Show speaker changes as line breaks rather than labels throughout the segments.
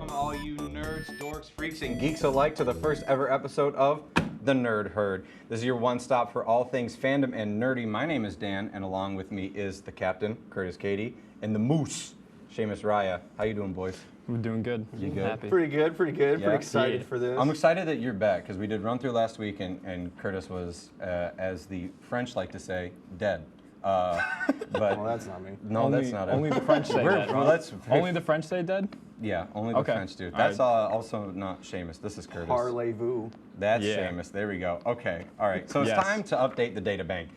Welcome all you nerds, dorks, freaks, and geeks alike to the first ever episode of The Nerd Herd. This is your one stop for all things fandom and nerdy. My name is Dan, and along with me is the captain, Curtis Cady, and the moose, Seamus Raya. How you doing, boys?
We're doing good.
You good?
Happy.
Pretty good.
Yeah?
Pretty excited for this.
I'm excited that you're back, because we did run through last week, and Curtis was, as the French like to say, dead. But
well, that's not me.
No, that's not it.
Only the French say dead.
Well,
Only the French say dead?
Yeah, only the
Okay.
French do.
All
That's
right.
also not Seamus. This is Curtis.
Parlez-vous.
That's
Yeah.
Seamus. There we go. Okay. All right. So it's
Yes.
time to update the data bank.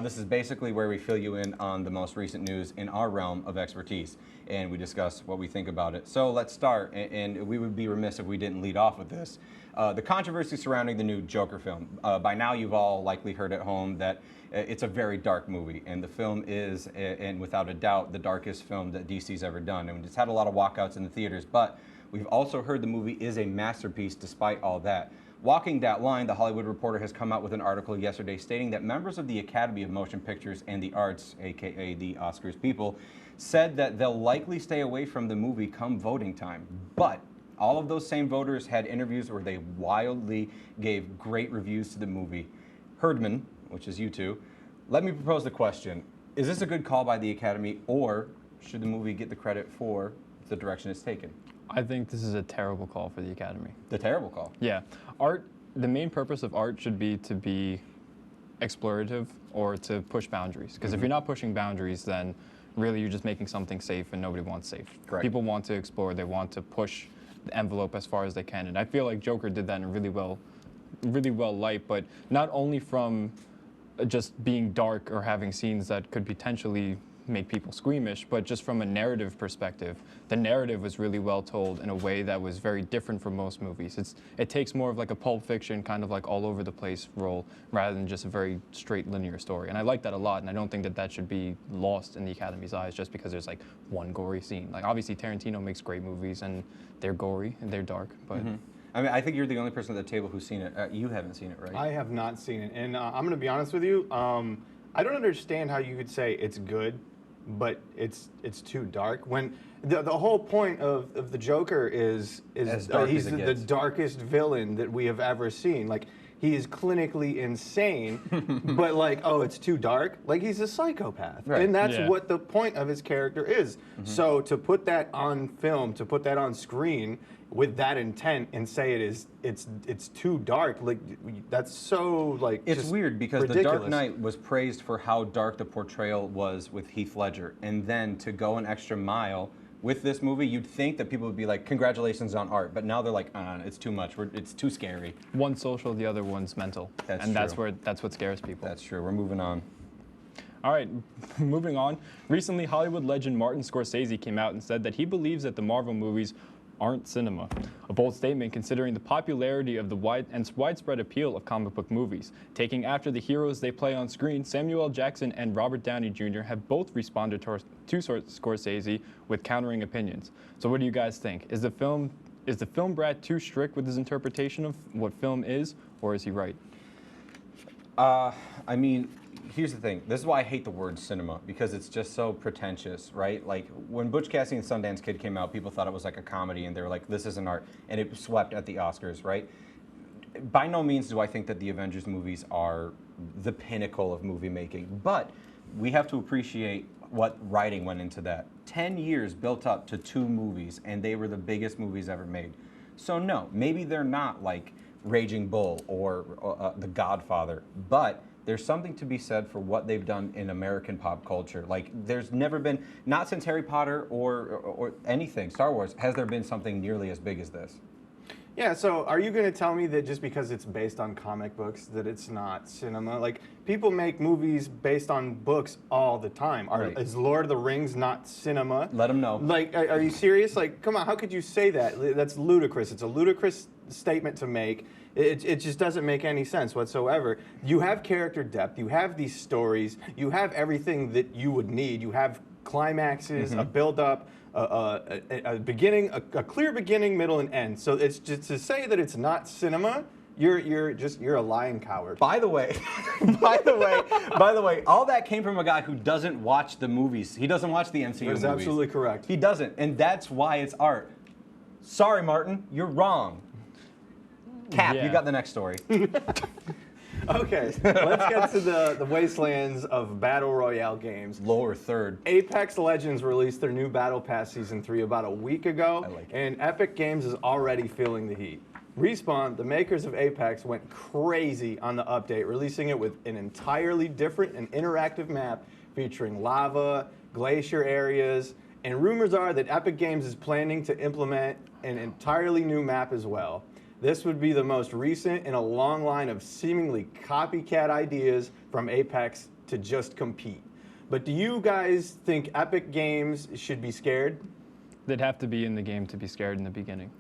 This is basically where we fill you in on the most recent news in our realm of expertise, and we discuss what we think about it. So let's start, and we would be remiss if we didn't lead off with this. The controversy surrounding the new Joker film. By now, you've all likely heard at home that it's a very dark movie, and the film is, and without a doubt, the darkest film that DC's ever done. And it's had a lot of walkouts in the theaters, but we've also heard the movie is a masterpiece despite all that. Walking that line, The Hollywood Reporter has come out with an article yesterday stating that members of the Academy of Motion Pictures and the Arts, aka the Oscars people, said that they'll likely stay away from the movie come voting time. But all of those same voters had interviews where they wildly gave great reviews to the movie. Herdman, which is you two, let me propose the question. Is this a good call by the Academy, or should the movie get the credit for the direction it's taken?
I think this is a terrible call for the Academy.
The terrible call.
Yeah. Art, the main purpose of art should be to be explorative or to push boundaries. Because if you're not pushing boundaries, then really you're just making something safe, and nobody wants safe.
Correct.
People want to explore, they want to push the envelope as far as they can. And I feel like Joker did that in a really well light, but not only from just being dark or having scenes that could potentially make people squeamish, but just from a narrative perspective. The narrative was really well told in a way that was very different from most movies. It takes more of like a Pulp Fiction, kind of like all over the place role, rather than just a very straight linear story. And I like that a lot, and I don't think that that should be lost in the Academy's eyes just because there's like one gory scene. Like obviously Tarantino makes great movies, and they're gory and they're dark, but
I mean, I think you're the only person at the table who's seen it. You haven't seen it, right?
I have not seen it, and I'm going to be honest with you. I don't understand how you could say it's good, but it's too dark. When the whole point of the Joker is
As dark
he's
as it
the
gets.
darkest villain that we have ever seen. Like, he is clinically insane, but like, oh, it's too dark. Like, he's a psychopath,
Right.
and that's
Yeah.
what the point of his character is. So to put that on film, to put that on screen with that intent and say it's too dark, like that's so like
It's
just
weird because The
ridiculous.
Dark Knight was praised for how dark the portrayal was with Heath Ledger, and then to go an extra mile with this movie, you'd think that people would be like, "Congratulations on art," but now they're like, "It's too much. It's too scary."
one's social, the other one's mental.
That's
and
true.
that's what scares people.
That's true. We're moving on.
All right, moving on. Recently, Hollywood legend Martin Scorsese came out and said that he believes that the Marvel movies aren't cinema. A bold statement considering the popularity of the widespread appeal of comic book movies. Taking after the heroes they play on screen, Samuel L. Jackson and Robert Downey Jr. have both responded to Scorsese with countering opinions. So what do you guys think? Is the film brat too strict with his interpretation of what film is, or is he right?
I mean, here's the thing. This is why I hate the word cinema, because it's just so pretentious, right? Like, when Butch Cassidy and Sundance Kid came out, people thought it was like a comedy, and they were like, this isn't art, and it swept at the Oscars, right? By no means do I think that the Avengers movies are the pinnacle of movie making, but we have to appreciate what writing went into that. 10 years built up to 2 movies, and they were the biggest movies ever made. So no, maybe they're not like Raging Bull or The Godfather, but there's something to be said for what they've done in American pop culture. Like, there's never been, not since Harry Potter or anything, Star Wars, has there been something nearly as big as this.
Yeah, so are you going to tell me that just because it's based on comic books that it's not cinema? Like, people make movies based on books all the time.
Right.
Is Lord of the Rings not cinema?
Let them know.
Like, are you serious? Like, come on, how could you say that? That's ludicrous. It's a ludicrous statement to make. It just doesn't make any sense whatsoever. You have character depth. You have these stories. You have everything that you would need. You have climaxes, a build-up, a beginning, a clear beginning, middle, and end. So it's just to say that it's not cinema. You're a lying coward.
By the way, by the way, all that came from a guy who doesn't watch the movies. He doesn't watch the MCU movies.
That's absolutely correct.
He doesn't, and that's why it's art. Sorry, Martin, you're wrong. Cap, you
Yeah.
got the next story.
Okay, let's get to the wastelands of Battle Royale games.
Lower third.
Apex Legends released their new Battle Pass Season 3 about a week ago,
I like it.
and Epic Games is already feeling the heat. Respawn, the makers of Apex, went crazy on the update, releasing it with an entirely different and interactive map featuring lava, glacier areas, and rumors are that Epic Games is planning to implement an entirely new map as well. This would be the most recent in a long line of seemingly copycat ideas from Apex to just compete. But do you guys think Epic Games should be scared?
They'd have to be in the game to be scared in the beginning.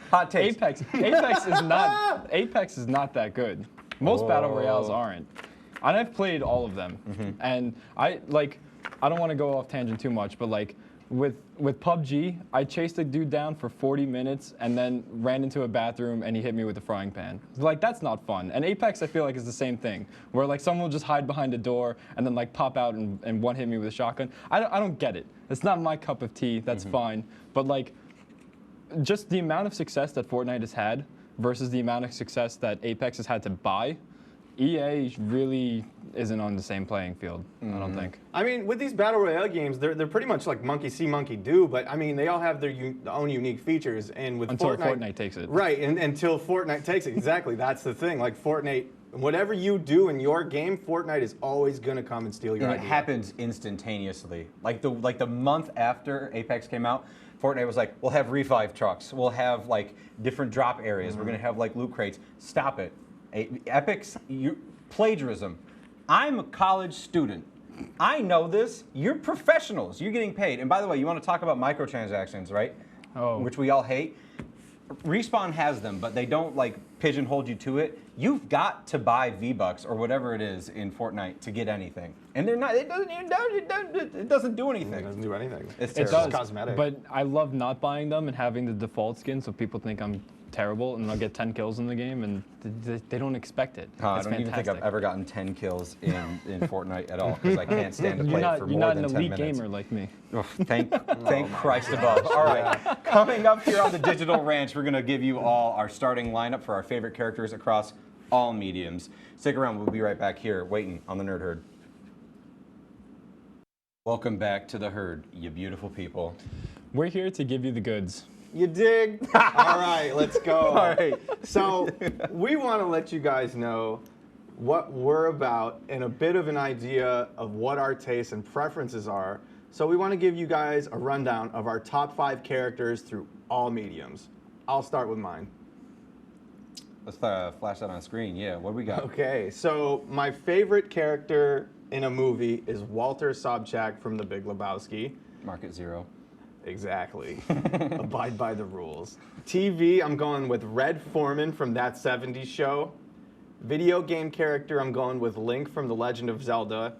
Hot takes.
Apex is not that good. Most battle royales aren't. And I've played all of them. And I don't want to go off tangent too much, but like with PUBG, I chased a dude down for 40 minutes and then ran into a bathroom and he hit me with a frying pan. Like, that's not fun. And Apex, I feel like, is the same thing, where like someone will just hide behind a door and then like pop out and one hit me with a shotgun. I don't get it. It's not my cup of tea. That's fine. But like, just the amount of success that Fortnite has had versus the amount of success that Apex has had to buy, EA really isn't on the same playing field, I don't think.
I mean, with these Battle Royale games, they're pretty much like monkey see, monkey do, but I mean, they all have their own unique features. And with
Until Fortnite takes it.
Right, and until Fortnite takes it. Exactly, that's the thing. Like Fortnite, whatever you do in your game, Fortnite is always going to come and steal your
And it
idea.
happens instantaneously. Like the month after Apex came out, Fortnite was like, we'll have revive trucks, we'll have like different drop areas, we're gonna have like loot crates. Stop it. Epic's plagiarism. I'm a college student. I know this. You're professionals. You're getting paid. And by the way, you want to talk about microtransactions, right?
Oh.
Which we all hate. Respawn has them, but they don't like pigeonhole you to it. You've got to buy V-Bucks or whatever it is in Fortnite to get anything. And they're not. It doesn't do anything.
It doesn't do anything.
It's
It
terrible.
does,
cosmetic.
but I love not buying them and having the default skin so people think I'm terrible and I'll get 10 kills in the game and they don't expect it.
I
It's
don't even think I've
fantastic.
ever gotten 10 kills in Fortnite at all because I can't stand to play it for
You're
more
not
than
an
10
elite
minutes.
gamer like me.
Oh, thank Christ above. All right, coming up here on the Digital Ranch, we're going to give you all our starting lineup for our favorite characters across all mediums. Stick around. We'll be right back here waiting on the Nerd Herd. Welcome back to the Herd, you beautiful people.
We're here to give you the goods.
You dig? All right, let's go.
All right.
So we want to let you guys know what we're about and a bit of an idea of what our tastes and preferences are. So we want to give you guys a rundown of our top 5 characters through all mediums. I'll start with mine.
Let's flash that on screen. Yeah, what do we got?
Okay, so my favorite character in a movie is Walter Sobchak from The Big Lebowski.
Market Zero.
Exactly. Abide by the rules. TV, I'm going with Red Foreman from That 70s Show. Video game character, I'm going with Link from The Legend of Zelda.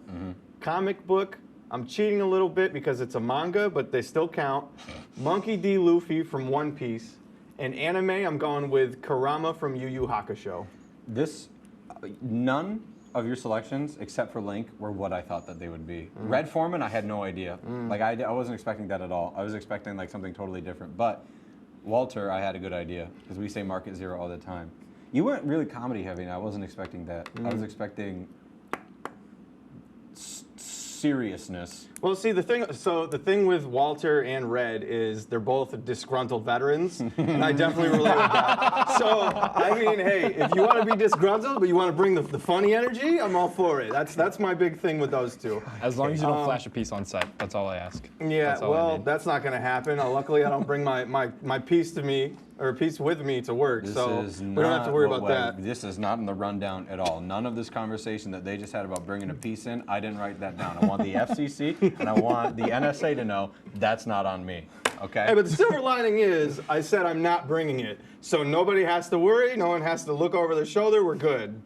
Comic book, I'm cheating a little bit because it's a manga, but they still count. Monkey D. Luffy from One Piece. And anime, I'm going with Kurama from Yu Yu Hakusho.
None of your selections, except for Link, were what I thought that they would be. Red Foreman, I had no idea. Like, I wasn't expecting that at all. I was expecting, like, something totally different. But Walter, I had a good idea, because we say Market Zero all the time. You weren't really comedy heavy, and I wasn't expecting that. I was expecting seriousness.
Well, see, the thing with Walter and Red is they're both disgruntled veterans, and I definitely relate with that. So, I mean, hey, if you want to be disgruntled, but you want to bring the funny energy, I'm all for it. That's my big thing with those two.
As long as you don't flash a piece on set, that's all I ask.
Yeah,
That's all I
well,
need.
that's not going to happen. Luckily, I don't bring my piece to me, or a piece with me to work, so we don't have to worry about that.
This is not in the rundown at all. None of this conversation that they just had about bringing a piece in, I didn't write that down. I want the FCC and I want the NSA to know that's not on me. Okay?
Hey, but the silver lining is I said I'm not bringing it, so nobody has to worry. No one has to look over their shoulder. We're good.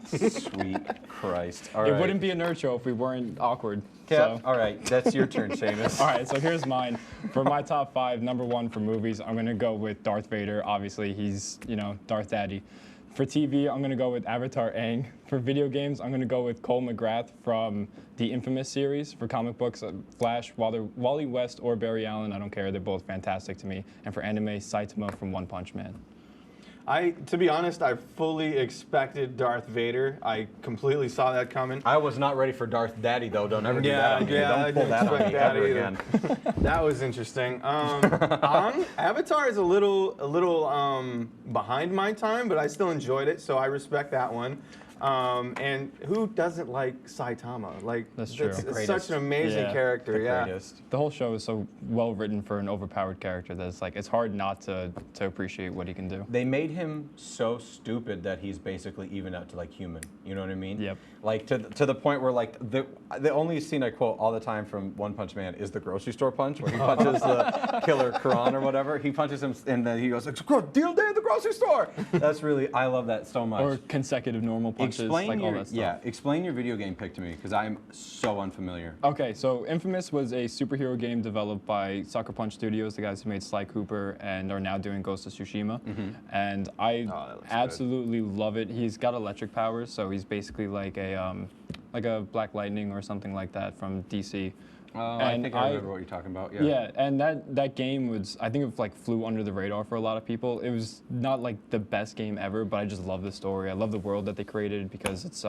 Sweet Christ. All
It
right.
wouldn't be a nerd show if we weren't awkward.
Cap,
So.
all right, that's your turn, Seamus.
All right, so here's mine. For my top 5, number 1 for movies, I'm gonna go with Darth Vader. Obviously, he's, Darth Daddy. For TV, I'm going to go with Avatar Aang. For video games, I'm going to go with Cole McGrath from the Infamous series. For comic books, Flash, Wally West, or Barry Allen, I don't care. They're both fantastic to me. And for anime, Saitama from One Punch Man.
To be honest, I fully expected Darth Vader. I completely saw that coming.
I was not ready for Darth Daddy though. Don't ever do that on me.
I
Don't pull
didn't
that on
expect
me
that
ever
either.
again.
That was interesting. Avatar is a little behind my time, but I still enjoyed it, so I respect that one. And who doesn't like Saitama? Like,
That's true.
It's such an amazing character.
The
Yeah.
greatest.
The whole show is so well written for an overpowered character that it's hard not to appreciate what he can do.
They made him so stupid that he's basically even out to like human. You know what I mean?
Yep.
Like to the point where like the only scene I quote all the time from One Punch Man is the grocery store punch where he punches the killer Kron or whatever. He punches him and then he goes like, "Deal day at the grocery store." That's really, I love that so much.
Or consecutive normal punches, like all that stuff.
Yeah, explain your video game pick to me because I'm so unfamiliar.
Okay, so Infamous was a superhero game developed by Sucker Punch Studios, the guys who made Sly Cooper and are now doing Ghost of Tsushima. And I absolutely love it. He's got electric powers, so he's basically like a Black Lightning or something like that from DC.
I think I remember what you're talking about. Yeah.
Yeah, and that game was, I think it like flew under the radar for a lot of people. It was not like the best game ever, but I just love the story. I love the world that they created because it's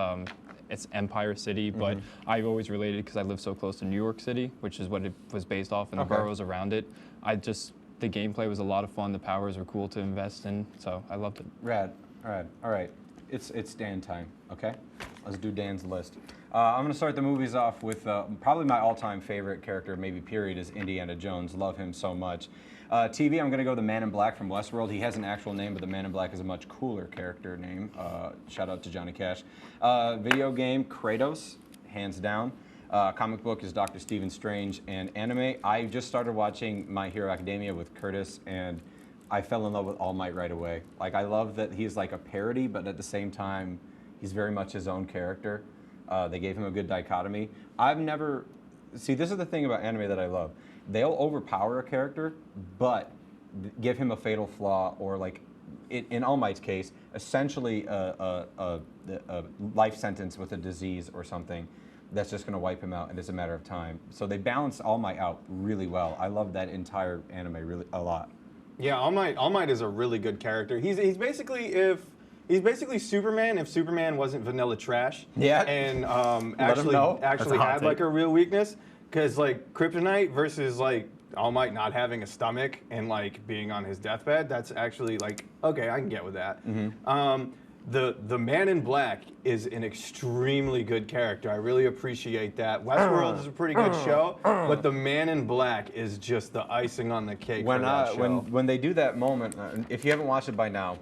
Empire City, but I've always related because I live so close to New York City, which is what it was based off, and the boroughs around it. The gameplay was a lot of fun. The powers were cool to invest in, so I loved it.
Rad. All right. It's Dan time. Okay, let's do Dan's list. I'm going to start the movies off with probably my all-time favorite character, maybe period, is Indiana Jones. Love him so much. TV, I'm going to go the Man in Black from Westworld. He has an actual name, but the Man in Black is a much cooler character name. Shout out to Johnny Cash. Video game, Kratos, hands down. Comic book is Dr. Stephen Strange. And anime, I just started watching My Hero Academia with Curtis, and I fell in love with All Might right away. Like, I love that he's like a parody, but at the same time, he's very much his own character. They gave him a good dichotomy. See, this is the thing about anime that I love. They'll overpower a character, but give him a fatal flaw, or like, in All Might's case, essentially a life sentence with a disease or something that's just going to wipe him out, and it's a matter of time. So they balance All Might out really well. I love that entire anime really a lot.
Yeah, All Might is a really good character. He's basically Superman if Superman wasn't vanilla trash.
Yeah.
And
Let him know.
actually
That's a hot
had like
take.
a real weakness, because like Kryptonite versus like All Might not having a stomach and like being on his deathbed, that's actually like, okay, I can get with that. The Man in Black is an extremely good character. I really appreciate that. Westworld is a pretty good show, but the Man in Black is just the icing on the cake for that show.
When they do that moment, if you haven't watched it by now,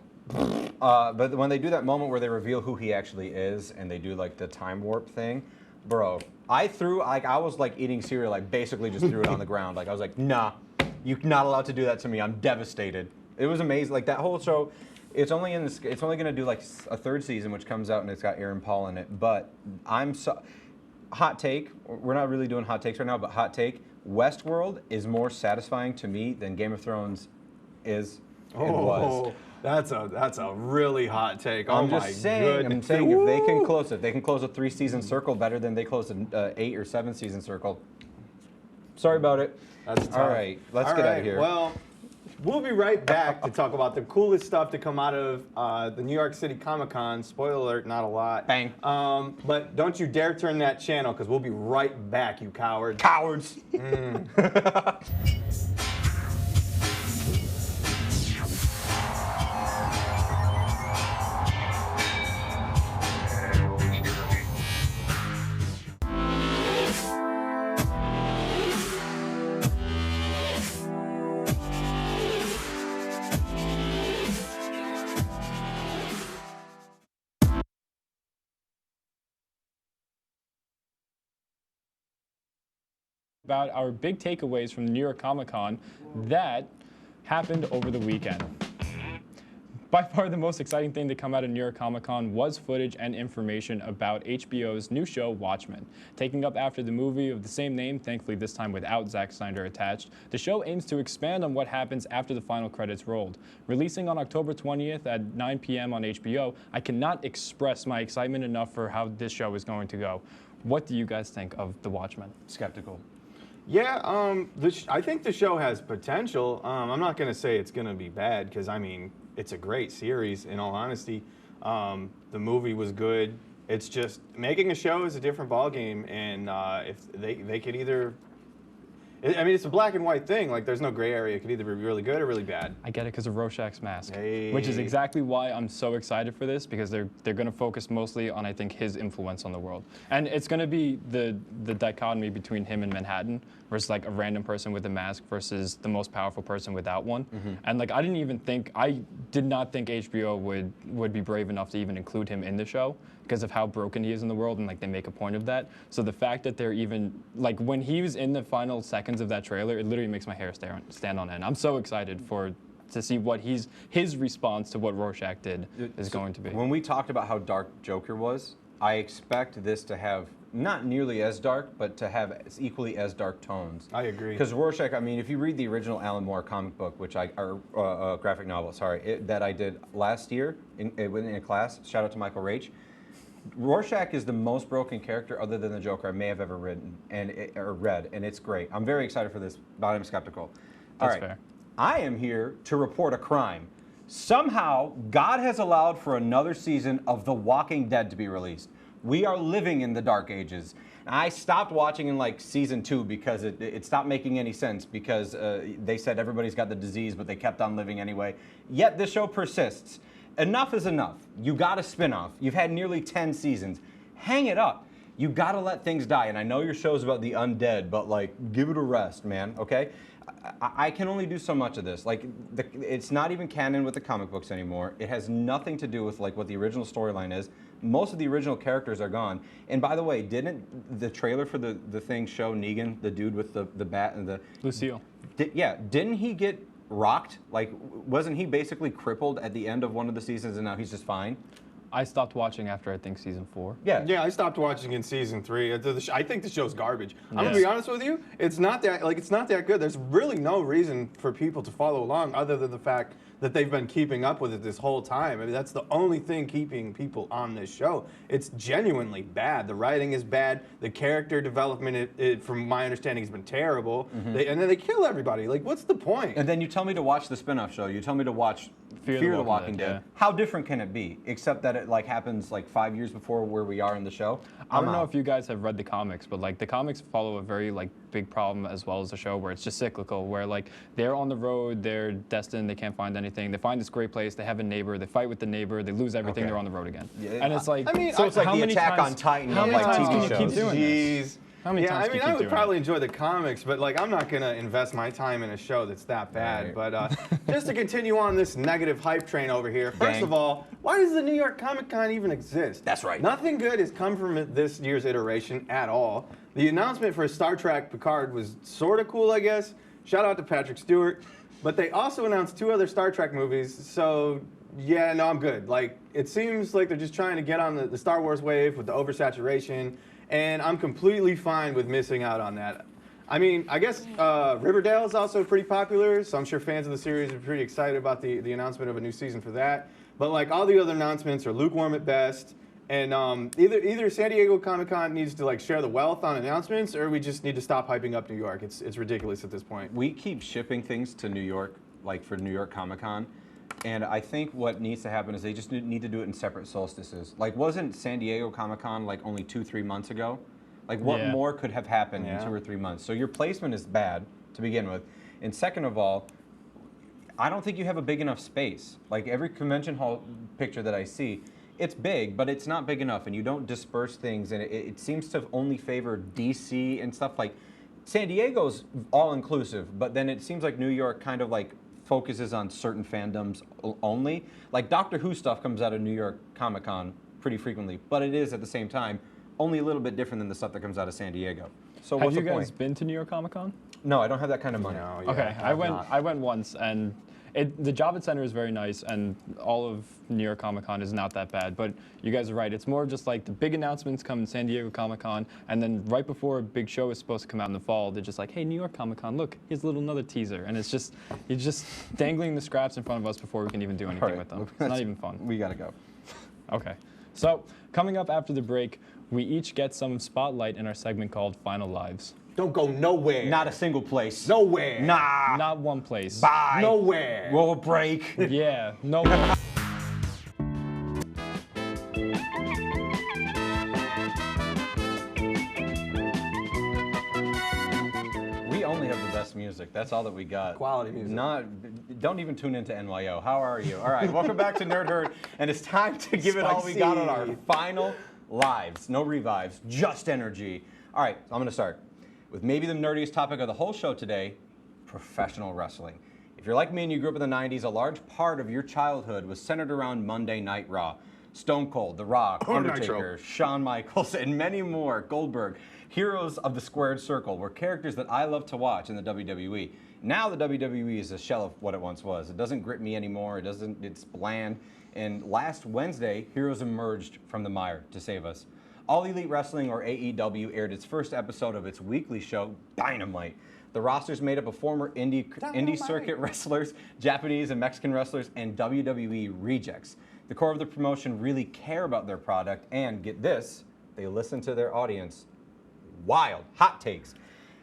but when they do that moment where they reveal who he actually is and they do like the time warp thing, bro, I was like eating cereal, like basically just threw it on the ground. Like I was like, nah, you're not allowed to do that to me. I'm devastated. It was amazing. Like that whole show. It's only going to do like a third season, which comes out and it's got Aaron Paul in it. But hot take. We're not really doing hot takes right now, but hot take. Westworld is more satisfying to me than Game of Thrones is and was.
That's a really hot take. Oh
I'm
my
just saying.
goodness.
I'm saying if they can close it, they can close a 3-season circle better than they closed an 8 or 7-season circle. Sorry about it.
That's tough.
All right. Let's get out of here.
Well, we'll be right back to talk about the coolest stuff to come out of the New York City Comic-Con. Spoiler alert, not a lot.
Bang.
But don't you dare turn that channel, because we'll be right back, you cowards.
Cowards.
About our big takeaways from the New York Comic Con that happened over the weekend. By far the most exciting thing to come out of New York Comic Con was footage and information about HBO's new show, Watchmen. Taking up after the movie of the same name, thankfully this time without Zack Snyder attached, the show aims to expand on what happens after the final credits rolled. Releasing on October 20th at 9 p.m. on HBO, I cannot express my excitement enough for how this show is going to go. What do you guys think of The Watchmen?
Skeptical.
Yeah, I think the show has potential. I'm not going to say it's going to be bad because, I mean, it's a great series, in all honesty. The movie was good. It's just making a show is a different ballgame, and if they could either... I mean, it's a black and white thing. Like, there's no gray area. It could either be really good or really bad.
I get it because of Rorschach's mask,
Hey.
which is exactly why I'm so excited for this, because they're going to focus mostly on, I think, his influence on the world. And it's going to be the dichotomy between him and Manhattan versus like a random person with a mask versus the most powerful person without one. And like I did not think HBO would be brave enough to even include him in the show because of how broken he is in the world, and like they make a point of that. So the fact that they're even like when he was in the final seconds of that trailer, it literally makes my hair stand on end. I'm so excited to see what his response to what Rorschach did is going to be.
When we talked about how dark Joker was, I expect this to have not nearly as dark, but to have equally as dark tones.
I agree.
Because Rorschach, I mean, if you read the original Alan Moore comic book, or graphic novel, that I did last year in a class, shout out to Michael Raich, Rorschach is the most broken character other than the Joker I may have ever written or read, and it's great. I'm very excited for this, but I'm skeptical. All
That's
right.
fair.
I am here to report a crime. Somehow, God has allowed for another season of The Walking Dead to be released. We are living in the dark ages. I stopped watching in like season 2 because it stopped making any sense because they said everybody's got the disease, but they kept on living anyway. Yet this show persists. Enough is enough. You got a spinoff. You've had nearly 10 seasons. Hang it up. You got to let things die. And I know your show's about the undead, but like, give it a rest, man, okay? I can only do so much of this. Like, it's not even canon with the comic books anymore. It has nothing to do with like what the original storyline is. Most of the original characters are gone. And by the way, didn't the trailer for the thing show Negan, the dude with the bat and the...
Lucille.
Didn't
he get rocked? Like, wasn't he basically crippled at the end of one of the seasons and now he's just fine?
I stopped watching after I think season 4.
Yeah.
Yeah, I stopped watching in season 3. I think the show's garbage. I'm
Yes.
gonna be honest with you. It's not that good. There's really no reason for people to follow along other than the fact that they've been keeping up with it this whole time. I mean, that's the only thing keeping people on this show. It's genuinely bad. The writing is bad. The character development, from my understanding, has been terrible. And then they kill everybody. Like, what's the point?
And then you tell me to watch the spin-off show. You tell me to watch Fear the Walking Dead.
Yeah.
How different can it be? Except that it like happens like 5 years before where we are in the show.
I don't know if you guys have read the comics, but like the comics follow a very like big problem as well as the show where it's just cyclical, where like they're on the road, they're destined, they can't find anything. They find this great place, they have a neighbor, they fight with the neighbor, they lose everything,
Okay.
they're on the road again.
Yeah,
and it's like,
I mean,
So it's like
how
the
many
Attack
times-
on Titan
how
of
many
like
times
TV
can you
shows.
keep doing this?
Jeez.
How many times
I
can
mean,
you
I
keep
would
doing
probably enjoy the comics, but like, I'm not gonna invest my time in a show that's that bad.
Right.
But just to continue on this negative hype train over here, first
Gang.
of all, why does the New York Comic Con even exist?
That's right.
Nothing good has come from this year's iteration at all. The announcement for Star Trek Picard was sort of cool, I guess. Shout out to Patrick Stewart. But they also announced 2 other Star Trek movies, so yeah, no, I'm good. Like, it seems like they're just trying to get on the Star Wars wave with the oversaturation, and I'm completely fine with missing out on that. I mean, I guess Riverdale is also pretty popular, so I'm sure fans of the series are pretty excited about the announcement of a new season for that. But like all the other announcements are lukewarm at best, and either San Diego Comic-Con needs to like share the wealth on announcements, or we just need to stop hyping up New York. It's ridiculous at this point.
We keep shipping things to New York, like for New York Comic Con. And I think what needs to happen is they just need to do it in separate solstices. Like, wasn't San Diego Comic Con like only 2-3 months ago? Like, what
Yeah.
more could have happened
Yeah.
in 2 or 3 months? So your placement is bad to begin with. And second of all, I don't think you have a big enough space. Like, every convention hall picture that I see, it's big, but it's not big enough, and you don't disperse things, and it seems to only favor DC and stuff. Like, San Diego's all-inclusive, but then it seems like New York kind of like focuses on certain fandoms only. Like Doctor Who stuff comes out of New York Comic Con pretty frequently, but it is at the same time only a little bit different than the stuff that comes out of San Diego. So
Have
what's
you
the
guys
point?
been to New York Comic Con?
No, I don't have that kind of money.
No, yeah,
Okay,
have not.
I went once, and The Javits Center is very nice, and all of New York Comic Con is not that bad. But you guys are right. It's more just like the big announcements come in San Diego Comic Con, and then right before a big show is supposed to come out in the fall, they're just like, hey, New York Comic Con, look, here's another teaser. And it's just, you're just dangling the scraps in front of us before we can even do anything
right.
with them. It's not even fun.
We gotta go.
Okay. So, coming up after the break, we each get some spotlight in our segment called Final Lives.
Don't go nowhere.
Not a single place.
Nowhere.
Nah.
Not one place.
Bye.
Nowhere.
We'll break.
Yeah, no.
We only have the best music. That's all that we got.
Quality music.
Don't even tune into NYO. How are you? All right, welcome back to Nerd Herd, and it's time to give it all we got on our final lives. No revives, just energy. All right, I'm gonna start with maybe the nerdiest topic of the whole show today, professional wrestling. If you're like me and you grew up in the 90s, a large part of your childhood was centered around Monday Night Raw. Stone Cold, The Rock, Undertaker, Shawn Michaels, and many more, Goldberg, heroes of the squared circle, were characters that I love to watch in the WWE. Now the WWE is a shell of what it once was. It doesn't grip me anymore, it's bland. And last Wednesday, heroes emerged from the mire to save us. All Elite Wrestling, or AEW, aired its first episode of its weekly show, Dynamite. The roster's made up of former indie circuit wrestlers, Japanese and Mexican wrestlers, and WWE rejects. The core of the promotion really care about their product, and get this, they listen to their audience. Wild, hot takes.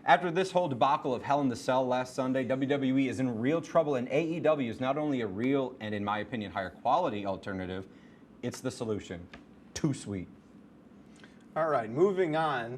After this whole debacle of Hell in the Cell last Sunday, WWE is in real trouble, and AEW is not only a real and, in my opinion, higher quality alternative, it's the solution. Too sweet.
All right, moving on.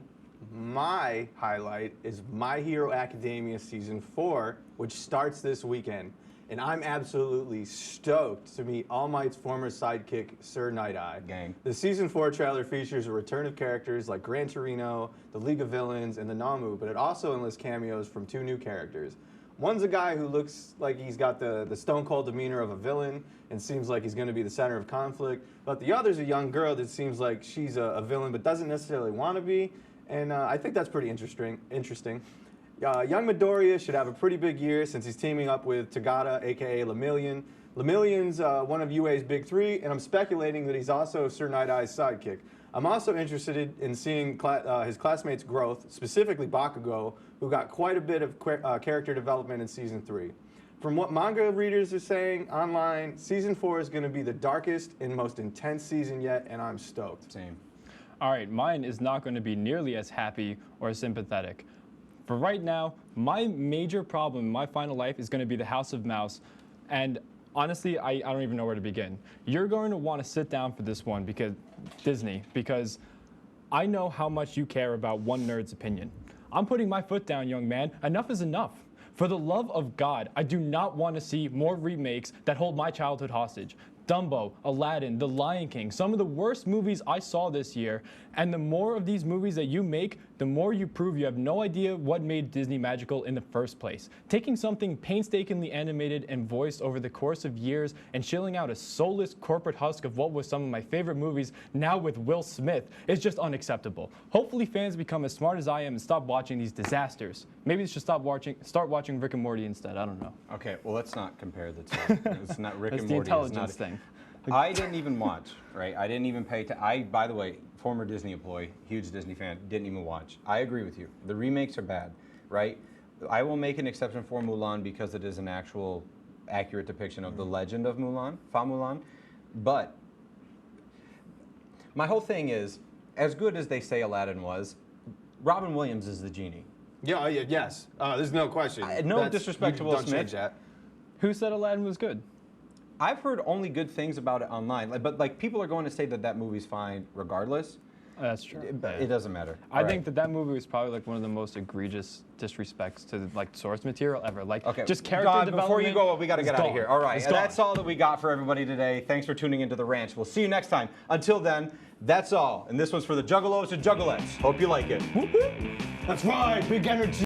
My highlight is My Hero Academia Season 4, which starts this weekend. And I'm absolutely stoked to meet All Might's former sidekick, Sir Night-Eye.
Gang.
The Season 4 trailer features a return of characters like Gran Torino, the League of Villains, and the Namu, but it also enlists cameos from two new characters. One's a guy who looks like he's got the stone cold demeanor of a villain and seems like he's going to be the center of conflict. But the other's a young girl that seems like she's a villain but doesn't necessarily want to be. And I think that's pretty interesting. Young Midoriya should have a pretty big year since he's teaming up with Tagada, a.k.a. Lemillion. Lemillion's one of UA's big three, and I'm speculating that he's also Sir Night-Eye's sidekick. I'm also interested in seeing his classmates' growth, specifically Bakugo, who got quite a bit of character development in Season 3. From what manga readers are saying online, Season 4 is going to be the darkest and most intense season yet, and I'm stoked.
Same.
All right, mine is not going to be nearly as happy or sympathetic. For right now, my major problem in my final life is going to be the House of Mouse. And honestly, I don't even know where to begin. You're going to want to sit down for this one, because Disney, because I know how much you care about one nerd's opinion. I'm putting my foot down, young man. Enough is enough. For the love of God, I do not want to see more remakes that hold my childhood hostage. Dumbo, Aladdin, The Lion King, some of the worst movies I saw this year. And the more of these movies that you make, the more you prove you have no idea what made Disney magical in the first place. Taking something painstakingly animated and voiced over the course of years and chilling out a soulless corporate husk of what was some of my favorite movies, now with Will Smith, is just unacceptable. Hopefully fans become as smart as I am and stop watching these disasters. Maybe they should start watching Rick and Morty instead. I don't know.
Okay, well, let's not compare the two. It's not Rick
That's
and
the
Morty.
intelligence thing.
I didn't even watch, right? I didn't even pay by the way, former Disney employee, huge Disney fan, didn't even watch. I agree with you. The remakes are bad, right? I will make an exception for Mulan because it is an actual accurate depiction of the legend of Mulan, Fa Mulan. But my whole thing is, as good as they say Aladdin was, Robin Williams is the genie.
Yes. There's no question.
No disrespect to Will
Don't
Smith.
change that.
Who said Aladdin was good?
I've heard only good things about it online, but people are going to say that movie's fine regardless.
That's true.
It doesn't matter.
I think that movie was probably like one of the most egregious disrespects to like source material ever. Like,
okay,
just character
God,
development.
before you go, we got to get out of
gone.
here. All right,
It's
and
gone.
that's all that we got for everybody today. Thanks for tuning into The Ranch. We'll see you next time. Until then, that's all. And this one's for the Juggalos and Juggalettes. Hope you like it.
That's right, big energy.